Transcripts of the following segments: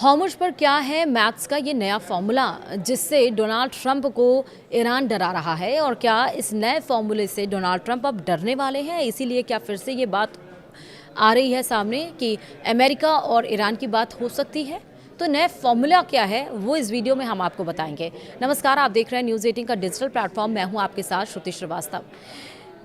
Hormuz पर क्या है मैथ्स का ये नया फॉर्मूला जिससे डोनाल्ड ट्रंप को ईरान डरा रहा है, और क्या इस नए फॉर्मूले से डोनाल्ड ट्रंप अब डरने वाले हैं? इसीलिए क्या फिर से ये बात आ रही है सामने कि अमेरिका और ईरान की बात हो सकती है? तो नया फॉर्मूला क्या है वो इस वीडियो में हम आपको बताएंगे। नमस्कार, आप देख रहे हैं न्यूज़ 18 का डिजिटल प्लेटफॉर्म। मैं हूं आपके साथ श्रुति श्रीवास्तव।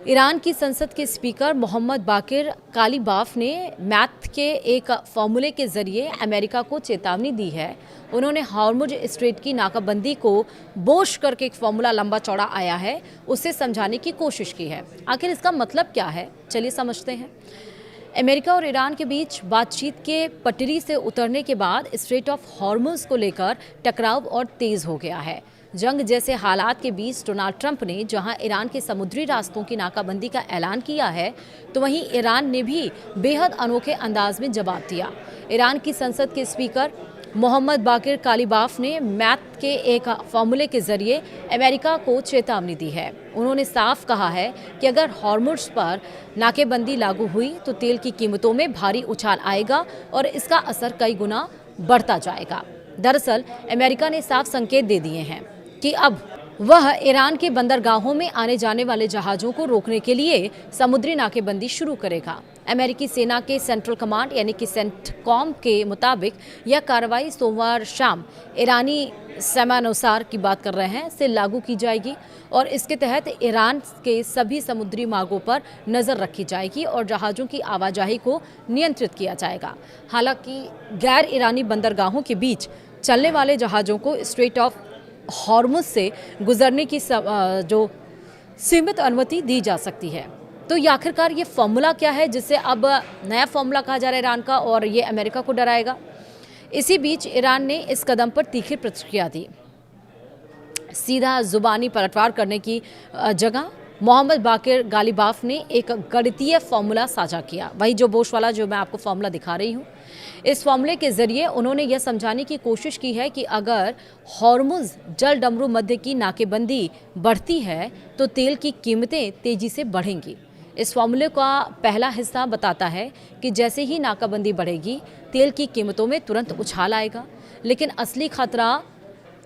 ईरान की संसद के स्पीकर मोहम्मद बाकिर कालीबाफ ने मैथ के एक फॉर्मूले के जरिए अमेरिका को चेतावनी दी है। उन्होंने हॉर्मुज स्ट्रेट की नाकाबंदी को बोश करके एक फॉर्मूला लंबा चौड़ा आया है उसे समझाने की कोशिश की है। आखिर इसका मतलब क्या है, चलिए समझते हैं। अमेरिका और ईरान के बीच बातचीत के पटरी से उतरने के बाद स्ट्रेट ऑफ हॉर्मुज को लेकर टकराव और तेज हो गया है। जंग जैसे हालात के बीच डोनाल्ड ट्रंप ने जहां ईरान के समुद्री रास्तों की नाकाबंदी का ऐलान किया है, तो वहीं ईरान ने भी बेहद अनोखे अंदाज में जवाब दिया। ईरान की संसद के स्पीकर मोहम्मद बाकिर कालीबाफ ने मैथ के एक फॉर्मूले के जरिए अमेरिका को चेतावनी दी है। उन्होंने साफ कहा है कि अगर हॉर्मुज पर नाकेबंदी लागू हुई तो तेल की कीमतों में भारी उछाल आएगा और इसका असर कई गुना बढ़ता जाएगा। दरअसल अमेरिका ने साफ संकेत दे दिए हैं कि अब वह ईरान के बंदरगाहों में आने जाने वाले जहाज़ों को रोकने के लिए समुद्री नाकेबंदी शुरू करेगा। अमेरिकी सेना के सेंट्रल कमांड यानी कि सेंटकॉम के मुताबिक यह कार्रवाई सोमवार शाम ईरानी समयानुसार की बात कर रहे हैं से लागू की जाएगी, और इसके तहत ईरान के सभी समुद्री मार्गों पर नज़र रखी जाएगी और जहाज़ों की आवाजाही को नियंत्रित किया जाएगा। हालांकि गैर ईरानी बंदरगाहों के बीच चलने वाले जहाज़ों को स्ट्रेट ऑफ हॉर्मुज से गुजरने की जो सीमित अनुमति दी जा सकती है। तो ये आखिरकार ये फॉर्मूला क्या है जिससे अब नया फॉर्मूला कहा जा रहा है ईरान का, और ये अमेरिका को डराएगा? इसी बीच ईरान ने इस कदम पर तीखी प्रतिक्रिया दी। सीधा जुबानी पलटवार करने की जगह मोहम्मद बाकिर कालीबाफ ने एक गणितीय फॉर्मूला साझा किया, वही जो बोश वाला जो मैं आपको फॉर्मूला दिखा रही हूँ। इस फॉर्मूले के जरिए उन्होंने यह समझाने की कोशिश की है कि अगर हॉर्मुज जल डमरू मध्य की नाकेबंदी बढ़ती है तो तेल की कीमतें तेजी से बढ़ेंगी। इस फॉर्मूले का पहला हिस्सा बताता है कि जैसे ही नाकाबंदी बढ़ेगी तेल की कीमतों में तुरंत उछाल आएगा, लेकिन असली खतरा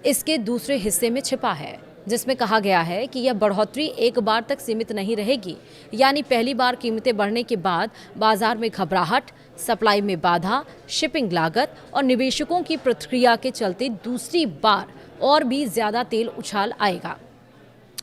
इसके दूसरे हिस्से में छिपा है, जिसमें कहा गया है कि यह बढ़ोतरी एक बार तक सीमित नहीं रहेगी। यानी पहली बार कीमतें बढ़ने के बाद बाजार में घबराहट, सप्लाई में बाधा, शिपिंग लागत और निवेशकों की प्रतिक्रिया के चलते दूसरी बार और भी ज़्यादा तेल उछाल आएगा।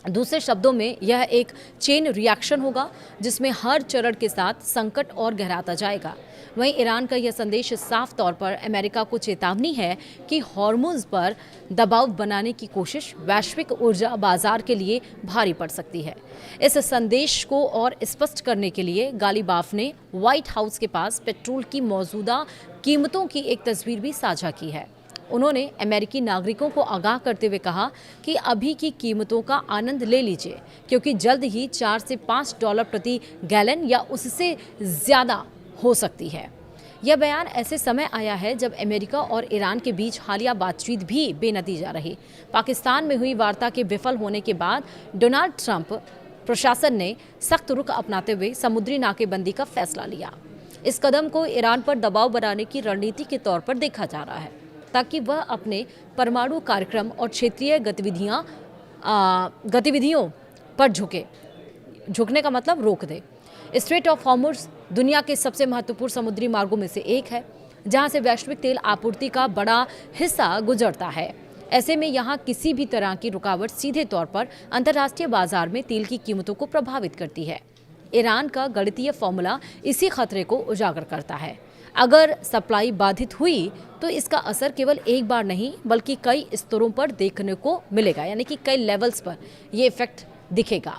दूसरे शब्दों में यह एक चेन रिएक्शन होगा जिसमें हर चरण के साथ संकट और गहराता जाएगा। वहीं ईरान का यह संदेश साफ तौर पर अमेरिका को चेतावनी है कि हॉर्मुज पर दबाव बनाने की कोशिश वैश्विक ऊर्जा बाजार के लिए भारी पड़ सकती है। इस संदेश को और स्पष्ट करने के लिए कालीबाफ ने व्हाइट हाउस के पास पेट्रोल की मौजूदा कीमतों की एक तस्वीर भी साझा की है। उन्होंने अमेरिकी नागरिकों को आगाह करते हुए कहा कि अभी की कीमतों का आनंद ले लीजिए, क्योंकि जल्द ही 4 से 5 डॉलर प्रति गैलन या उससे ज़्यादा हो सकती है। यह बयान ऐसे समय आया है जब अमेरिका और ईरान के बीच हालिया बातचीत भी बेनतीजा रही। पाकिस्तान में हुई वार्ता के विफल होने के बाद डोनाल्ड ट्रंप प्रशासन ने सख्त रुख अपनाते हुए समुद्री नाकेबंदी का फैसला लिया। इस कदम को ईरान पर दबाव बनाने की रणनीति के तौर पर देखा जा रहा है, ताकि वह अपने परमाणु कार्यक्रम और क्षेत्रीय गतिविधियों पर झुकने का मतलब रोक दे। स्ट्रेट ऑफ हॉर्मुज दुनिया के सबसे महत्वपूर्ण समुद्री मार्गों में से एक है, जहां से वैश्विक तेल आपूर्ति का बड़ा हिस्सा गुजरता है। ऐसे में यहां किसी भी तरह की रुकावट सीधे तौर पर अंतर्राष्ट्रीय बाजार में तेल की कीमतों को प्रभावित करती है। ईरान का गणितीय फॉर्मूला इसी खतरे को उजागर करता है। अगर सप्लाई बाधित हुई तो इसका असर केवल एक बार नहीं बल्कि कई स्तरों पर देखने को मिलेगा, यानी कि कई लेवल्स पर ये इफेक्ट दिखेगा।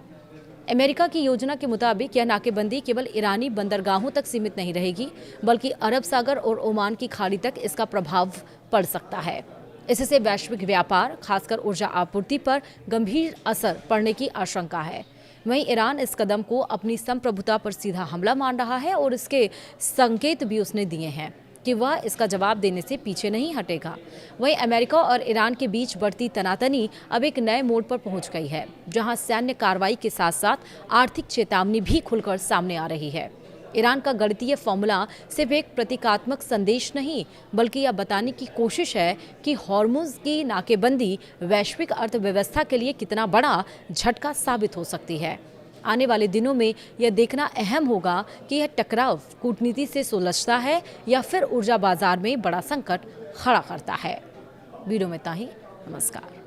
अमेरिका की योजना के मुताबिक यह नाकेबंदी केवल ईरानी बंदरगाहों तक सीमित नहीं रहेगी, बल्कि अरब सागर और ओमान की खाड़ी तक इसका प्रभाव पड़ सकता है। इससे वैश्विक व्यापार, खासकर ऊर्जा आपूर्ति पर गंभीर असर पड़ने की आशंका है। वहीं ईरान इस कदम को अपनी संप्रभुता पर सीधा हमला मान रहा है और इसके संकेत भी उसने दिए हैं कि वह इसका जवाब देने से पीछे नहीं हटेगा। वहीं अमेरिका और ईरान के बीच बढ़ती तनातनी अब एक नए मोड़ पर पहुंच गई है, जहां सैन्य कार्रवाई के साथ साथ आर्थिक चेतावनी भी खुलकर सामने आ रही है। ईरान का गणितीय फॉर्मूला सिर्फ एक प्रतीकात्मक संदेश नहीं, बल्कि यह बताने की कोशिश है कि हॉर्मुज़ की नाकेबंदी वैश्विक अर्थव्यवस्था के लिए कितना बड़ा झटका साबित हो सकती है। आने वाले दिनों में यह देखना अहम होगा कि यह टकराव कूटनीति से सुलझता है या फिर ऊर्जा बाजार में बड़ा संकट खड़ा करता है। वीडियो में ताही, नमस्कार।